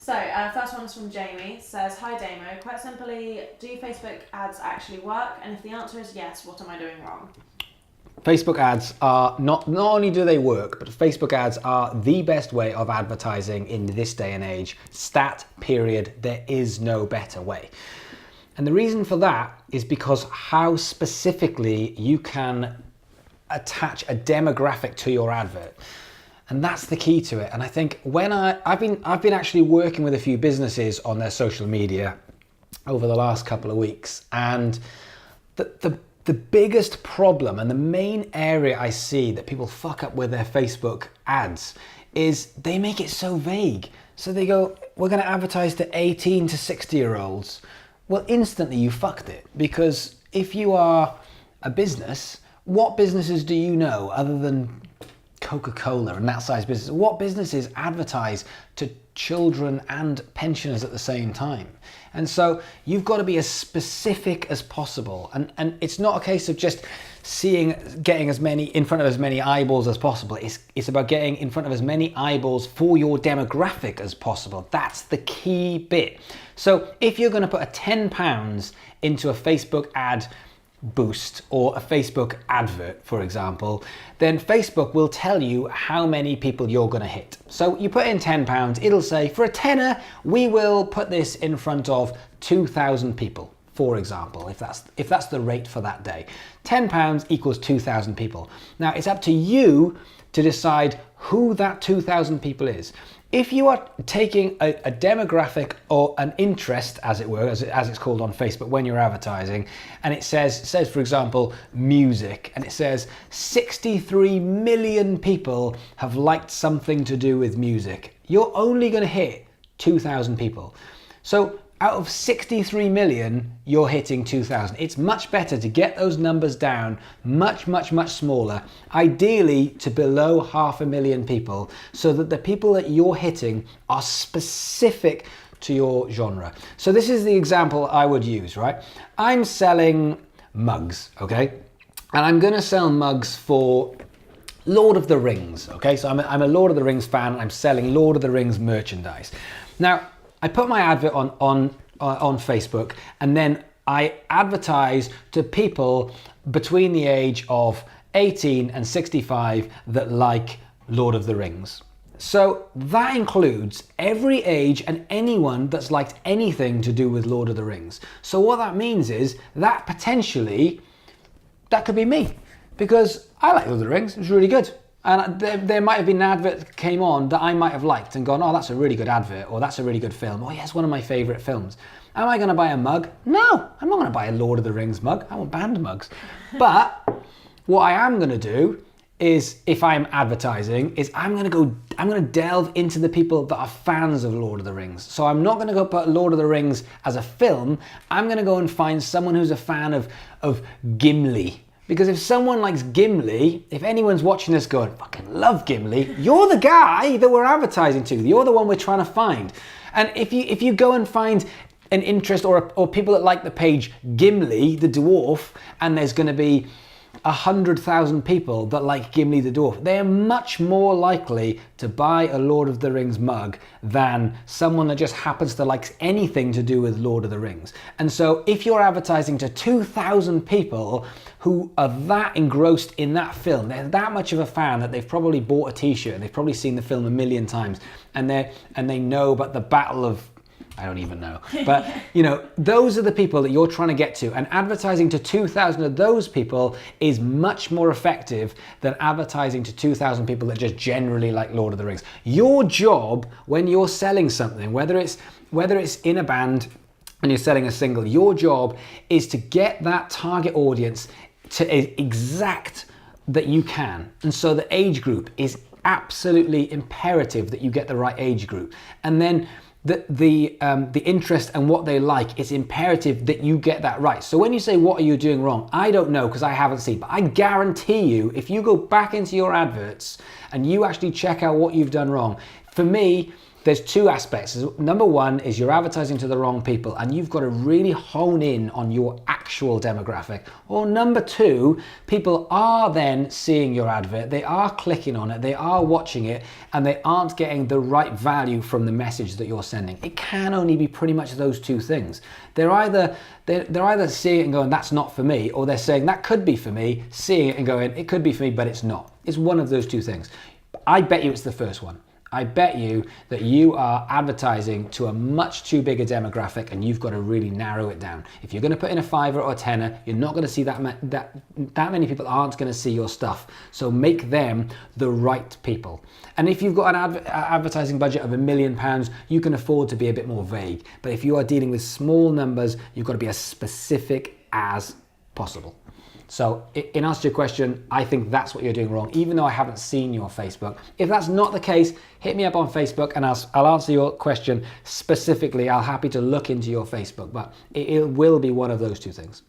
So, first one is from Jamie. Says, "Hi Damo, quite simply, do Facebook ads actually work? And if the answer is yes, what am I doing wrong?" Facebook ads are not only do they work, but Facebook ads are the best way of advertising in this day and age. Stat, period. There is no better way. And the reason for that is because how specifically you can attach a demographic to your advert. And that's the key to it. And I think when I've been actually working with a few businesses on their social media over the last couple of weeks, and the biggest problem and the main area I see that people fuck up with their Facebook ads is they make it so vague. So they go, "We're going to advertise to 18 to 60-year-olds." Well, instantly you fucked it, because if you are a business, what businesses do you know other than Coca-Cola and that size business? What businesses advertise to children and pensioners at the same time? And so you've got to be as specific as possible. And it's not a case of just getting as many in front of as many eyeballs as possible. It's about getting in front of as many eyeballs for your demographic as possible. That's the key bit. So if you're going to put a £10 into a Facebook ad boost or a Facebook advert, for example, then Facebook will tell you how many people you're going to hit. So you put in £10, it'll say, for a tenner, we will put this in front of 2,000 people, for example, if that's the rate for that day. £10 equals 2,000 people. Now it's up to you to decide who that 2,000 people is. If you are taking a demographic or an interest, as it were, as it's called on Facebook when you're advertising, and it says, for example, music, and it says 63 million people have liked something to do with music, you're only going to hit 2,000 people. So out of 63 million, you're hitting 2,000. It's much better to get those numbers down much smaller, ideally to below 500,000 people, so that the people that you're hitting are specific to your genre. So this is the example I would use, right? I'm selling mugs, okay? And I'm gonna sell mugs for Lord of the Rings, okay? So I'm a Lord of the Rings fan, and I'm selling Lord of the Rings merchandise. Now, I put my advert on Facebook, and then I advertise to people between the age of 18 and 65 that like Lord of the Rings. So that includes every age and anyone that's liked anything to do with Lord of the Rings. So what that means is that potentially, that could be me, because I like Lord of the Rings, it was really good. And there might have been an advert that came on that I might have liked and gone, "Oh, that's a really good advert," or "That's a really good film," or "Yeah, it's one of my favourite films." Am I going to buy a mug? No, I'm not going to buy a Lord of the Rings mug. I want band mugs. But what I am going to do is, if I'm advertising, is I'm going to delve into the people that are fans of Lord of the Rings. So I'm not going to go put Lord of the Rings as a film. I'm going to go and find someone who's a fan of Gimli. Because if someone likes Gimli, if anyone's watching this going, "Fucking love Gimli," you're the guy that we're advertising to. You're the one we're trying to find. And if you go and find an interest or people that like the page Gimli the dwarf, and there's going to be 100,000 people that like Gimli the dwarf, they're much more likely to buy a Lord of the Rings mug than someone that just happens to like anything to do with Lord of the Rings. And so if you're advertising to 2,000 people who are that engrossed in that film, they're that much of a fan that they've probably bought a t-shirt, they've probably seen the film a million times, and they know about the Battle of, I don't even know. But, those are the people that you're trying to get to. And advertising to 2,000 of those people is much more effective than advertising to 2,000 people that just generally like Lord of the Rings. Your job when you're selling something, whether it's in a band and you're selling a single, your job is to get that target audience to exact that you can. And so the age group is absolutely imperative that you get the right age group. And then the interest and what they like, it's imperative that you get that right. So when you say, "What are you doing wrong?" I don't know, because I haven't seen, but I guarantee you, if you go back into your adverts and you actually check out what you've done wrong, for me, there's two aspects. Number one is you're advertising to the wrong people and you've got to really hone in on your actual demographic. Or number two, people are then seeing your advert, they are clicking on it, they are watching it, and they aren't getting the right value from the message that you're sending. It can only be pretty much those two things. They're either seeing it and going, that's not for me, or they're saying that could be for me, seeing it and going, it could be for me, but it's not. It's one of those two things. I bet you it's the first one. I bet you that you are advertising to a much too big a demographic and you've got to really narrow it down. If you're going to put in a $5 or a $10, you're not going to see that many people aren't going to see your stuff. So make them the right people. And if you've got an advertising budget of £1 million, you can afford to be a bit more vague. But if you are dealing with small numbers, you've got to be as specific as possible. So in answer to your question, I think that's what you're doing wrong, even though I haven't seen your Facebook. If that's not the case, hit me up on Facebook and I'll answer your question specifically. I'll happy to look into your Facebook, but it will be one of those two things.